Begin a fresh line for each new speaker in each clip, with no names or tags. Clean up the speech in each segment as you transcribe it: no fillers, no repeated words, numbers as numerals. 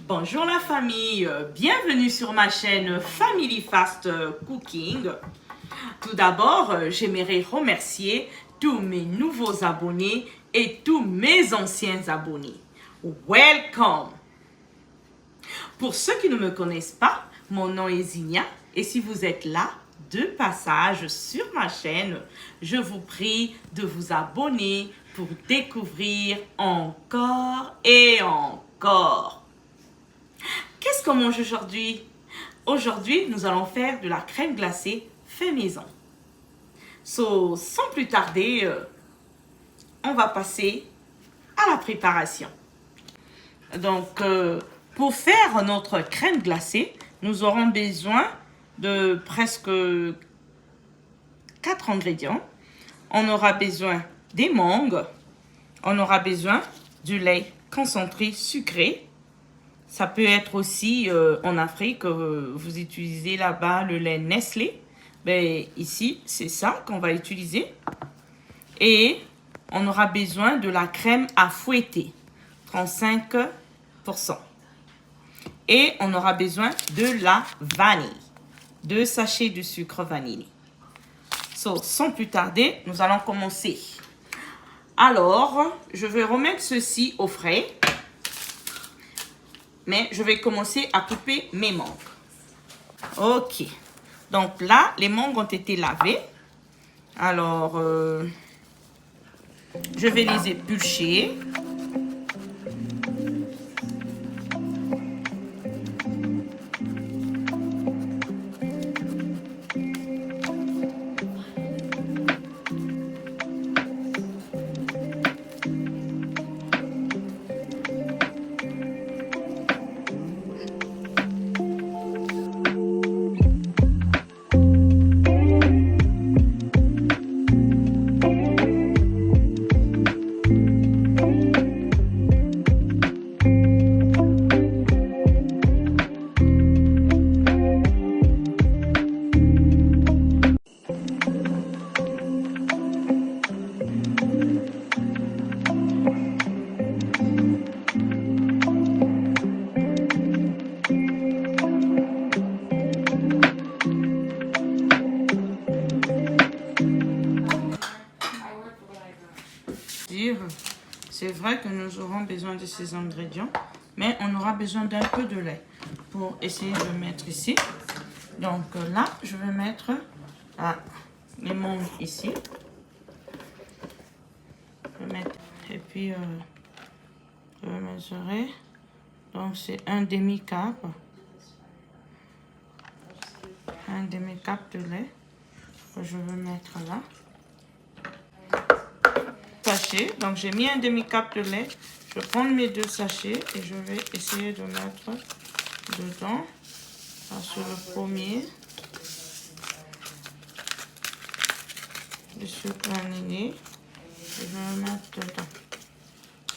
Bonjour la famille, bienvenue sur ma chaîne Family Fast Cooking. Tout d'abord, j'aimerais remercier tous mes nouveaux abonnés et tous mes anciens abonnés. Welcome! Pour ceux qui ne me connaissent pas, mon nom est Zinia et si vous êtes là, de passage sur ma chaîne, je vous prie de vous abonner pour découvrir encore et encore. Qu'est-ce qu'on mange aujourd'hui? Aujourd'hui, nous allons faire de la crème glacée fait maison. Sans plus tarder, on va passer à la préparation. Donc, pour faire notre crème glacée, nous aurons besoin de presque 4 ingrédients. On aura besoin des mangues, on aura besoin du lait concentré sucré. Ça peut être aussi en Afrique, vous utilisez là-bas le lait Nestlé. Ben, ici, c'est ça qu'on va utiliser. Et on aura besoin de la crème à fouetter, 35%. Et on aura besoin de la vanille, 2 sachets de sucre vanillé. Sans plus tarder, nous allons commencer. Alors, je vais remettre ceci au frais. Mais je vais commencer à couper mes mangues. Ok. Donc là, les mangues ont été lavées. Alors, je vais les éplucher. C'est vrai que nous aurons besoin de ces ingrédients, mais on aura besoin d'un peu de lait pour essayer de mettre ici. Donc là, je vais mettre les mangues ici. Je vais mettre, et puis je vais mesurer. Donc c'est un demi-cup. Un demi-cup de lait que je vais mettre là. Sachets. Donc j'ai mis un demi-cup de lait. Je vais prendre mes 2 sachets et je vais essayer de mettre dedans. Sur le premier, le sucre vanillé. Je vais le mettre dedans.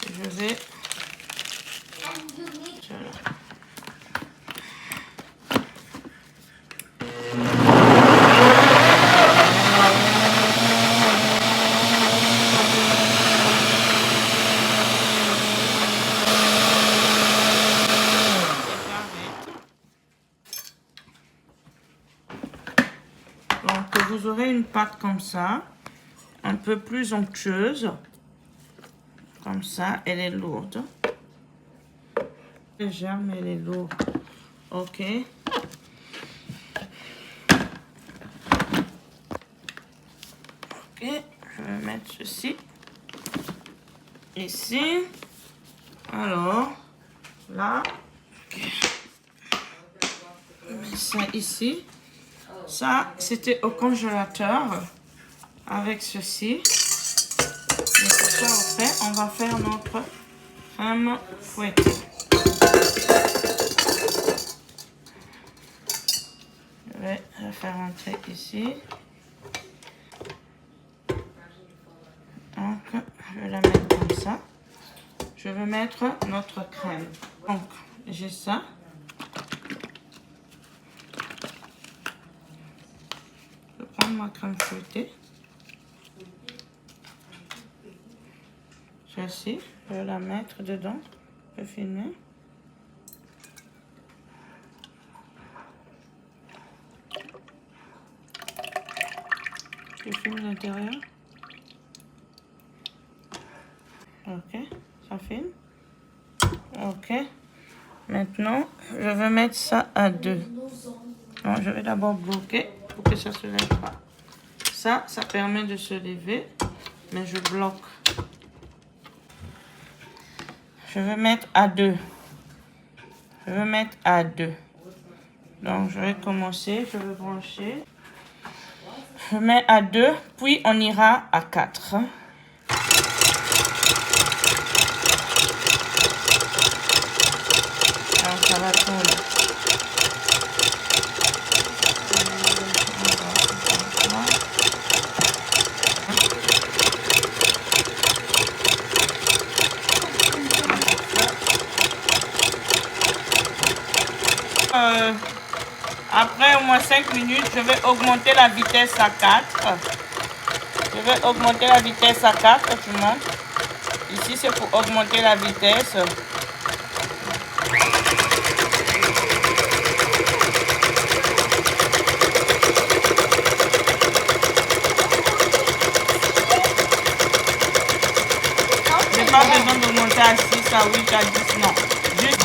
Et je vais... Voilà. Donc vous aurez une pâte comme ça, un peu plus onctueuse, comme ça, elle est lourde. Légère, mais elle est lourde. Ok. Ok, je vais mettre ceci ici. Alors, là, je mets ça ici. Ça, c'était au congélateur avec ceci. Et pour ça, au fait, on va faire notre crème fouettée. Je vais la faire entrer ici. Donc, je vais la mettre comme ça. Je vais mettre notre crème. Donc, j'ai ça. Je vais prendre ma crème fouettée. Celle-ci, je vais la metêtre dedans. Je vais filmer. Je filme l'intérieur. Ok, ça filme. Ok. Maintenant, je vais mettre ça à 2. Non, je vais d'abord bloquer pour que ça se lève pas. Ça permet de se lever, mais je bloque. Je vais mettre à 2. Je vais mettre à 2. Donc, je vais commencer, je vais brancher. Je mets à 2, puis on ira à 4. Alors, ça va tourner. Après au moins 5 minutes, je vais augmenter la vitesse à 4. Je vais augmenter la vitesse à 4, tu montes. Ici, c'est pour augmenter la vitesse. Je n'ai pas besoin d'augmenter à 6, à 8, à 10, non. Juste...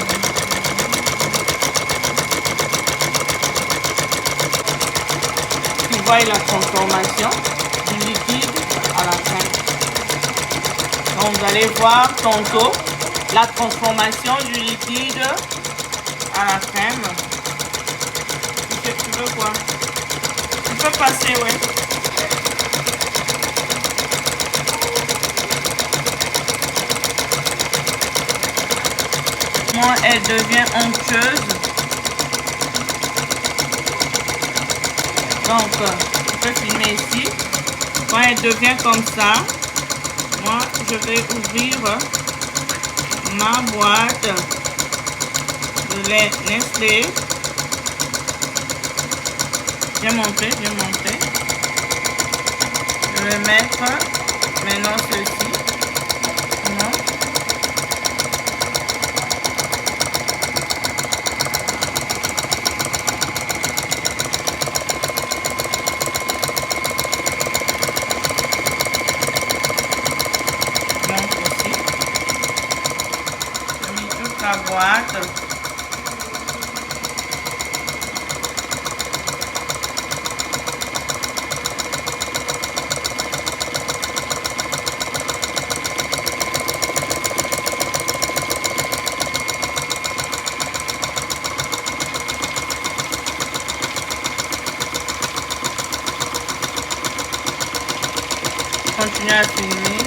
Tu vois la transformation du liquide à la fin. Donc vous allez voir tantôt la transformation du liquide à la crème. Tu veux quoi? Tu peux passer, ouais. Moi, elle devient onctueuse. Donc, je peux filmer ici. Quand elle devient comme ça, moi, je vais ouvrir ma boîte de lait Nestlé. J'ai montré. Je vais mettre maintenant ceci. Non. La boîte. Continuez à filmer.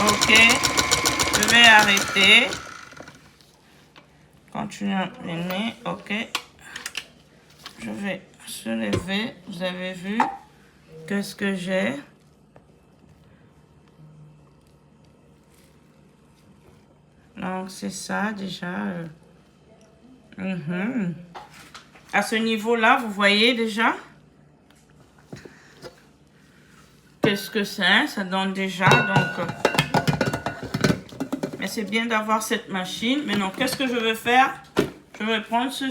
Ok, je vais arrêter. Continuez à mener. Ok, je vais se lever. Vous avez vu qu'est-ce que j'ai? Donc c'est ça déjà. À ce niveau-là, vous voyez déjà qu'est-ce que c'est? Ça donne déjà, donc... Mais c'est bien d'avoir cette machine. Maintenant, qu'est-ce que je vais faire? Je vais prendre ceci.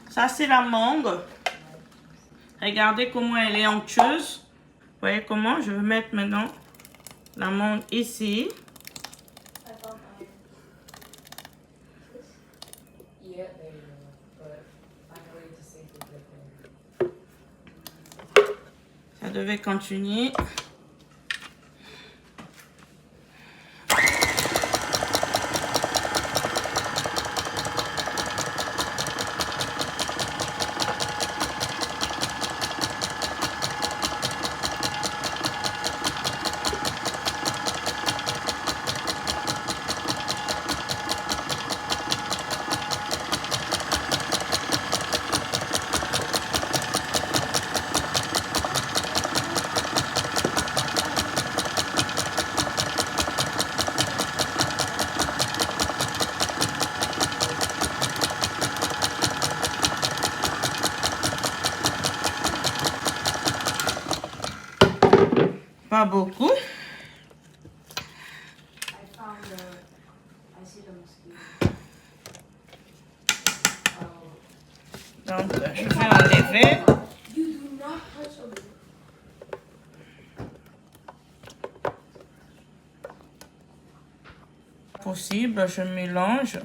Ça, c'est la mangue. Regardez comment elle est onctueuse. Vous voyez comment? Je vais mettre maintenant la mangue ici. Ça devait continuer. Pas beaucoup. Donc, je vais enlever. Possible, je mélange.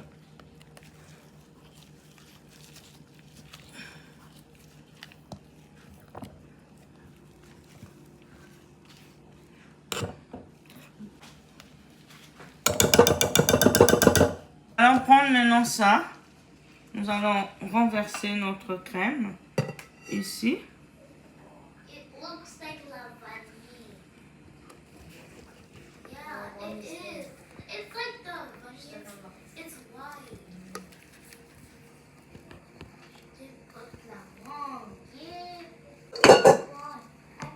Allons prendre maintenant ça. Nous allons renverser notre crème ici.
It looks like lavani. Yeah, it is. It's like the it's white. They put lavang. Yeah. Come on. I can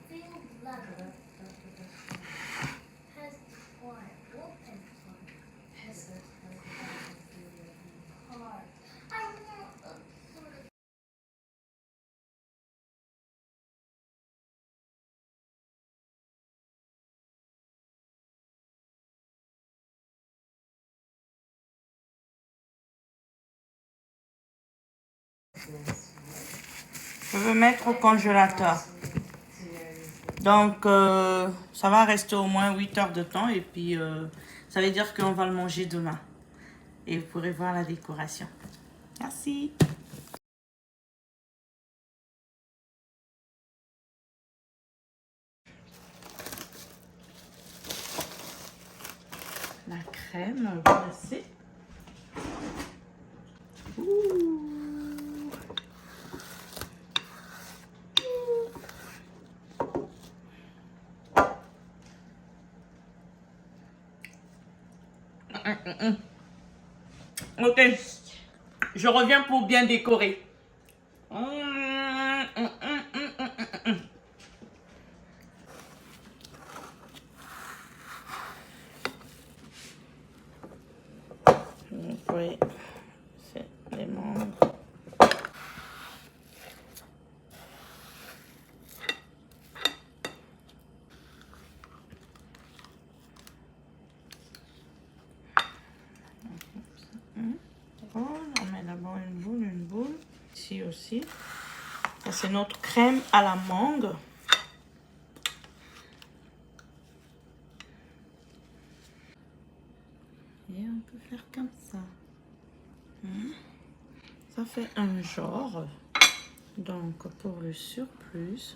feel blood. Has one. Open one. Has heart. I want a sort of
Je vais mettre au congélateur. Donc, ça va rester au moins 8 heures de temps. Et puis, ça veut dire qu'on va le manger demain. Et vous pourrez voir la décoration. Merci. La crème glacée. Ok, je reviens pour bien décorer. Oui, c'est les membres. On met d'abord une boule. Ici aussi. Ça, c'est notre crème à la mangue. Et on peut faire comme ça. Ça fait un genre. Donc, pour le surplus.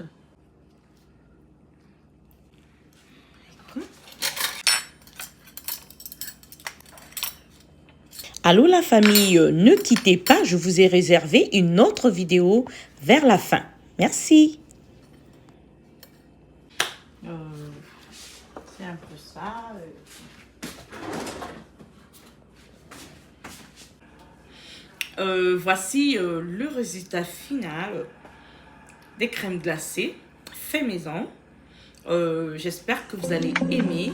Allô la famille, ne quittez pas, je vous ai réservé une autre vidéo vers la fin. Merci. C'est un peu ça. Voici le résultat final des crèmes glacées fait maison. J'espère que vous allez aimer.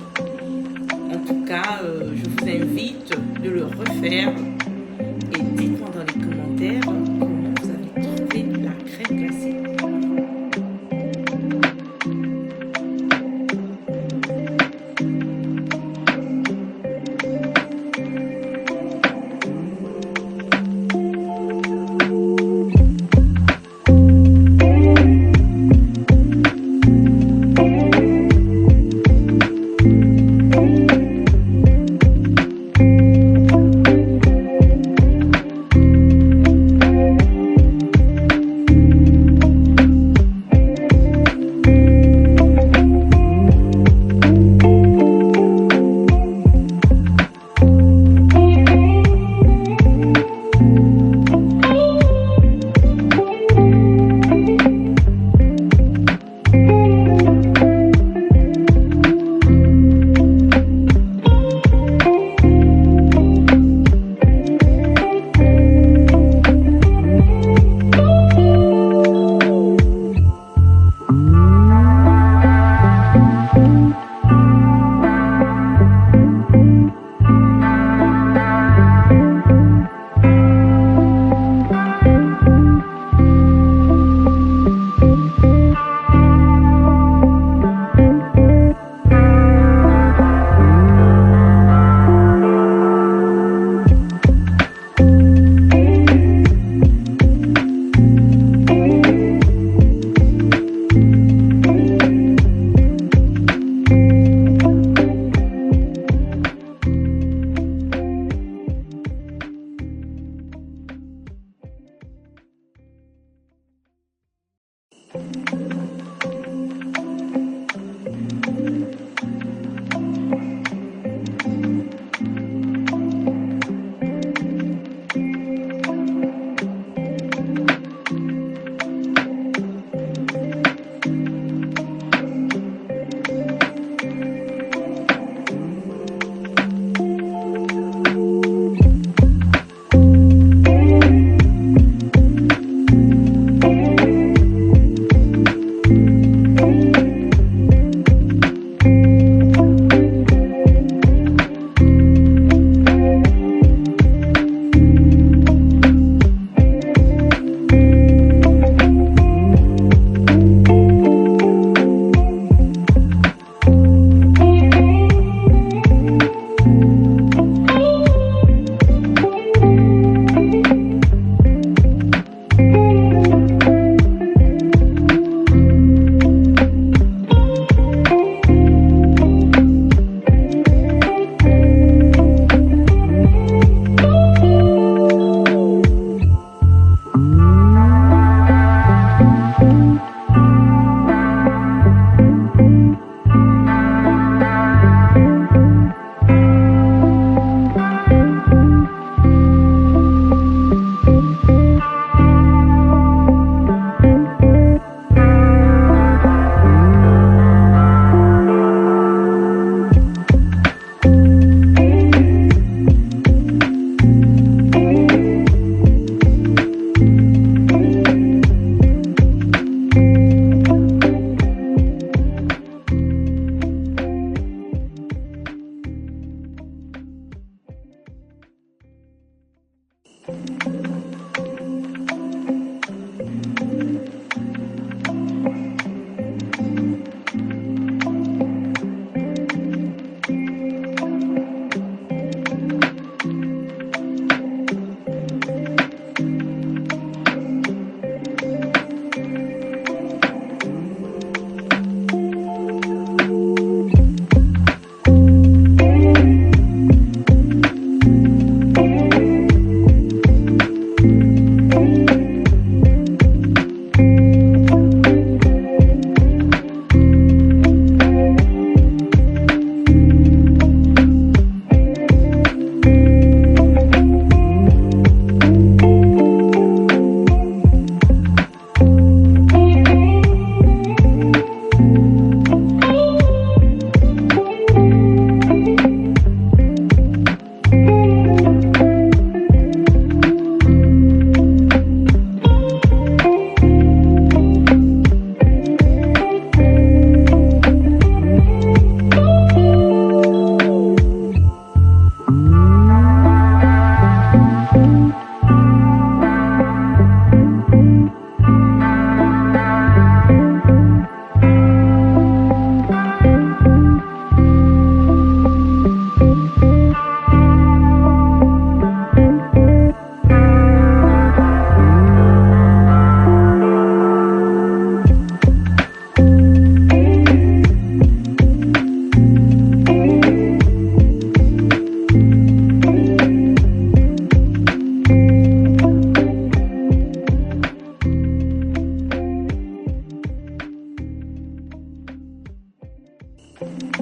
En tout cas, je vous invite de le refaire et dites-moi dans les commentaires comment vous avez trouvé la crème glacée.
It's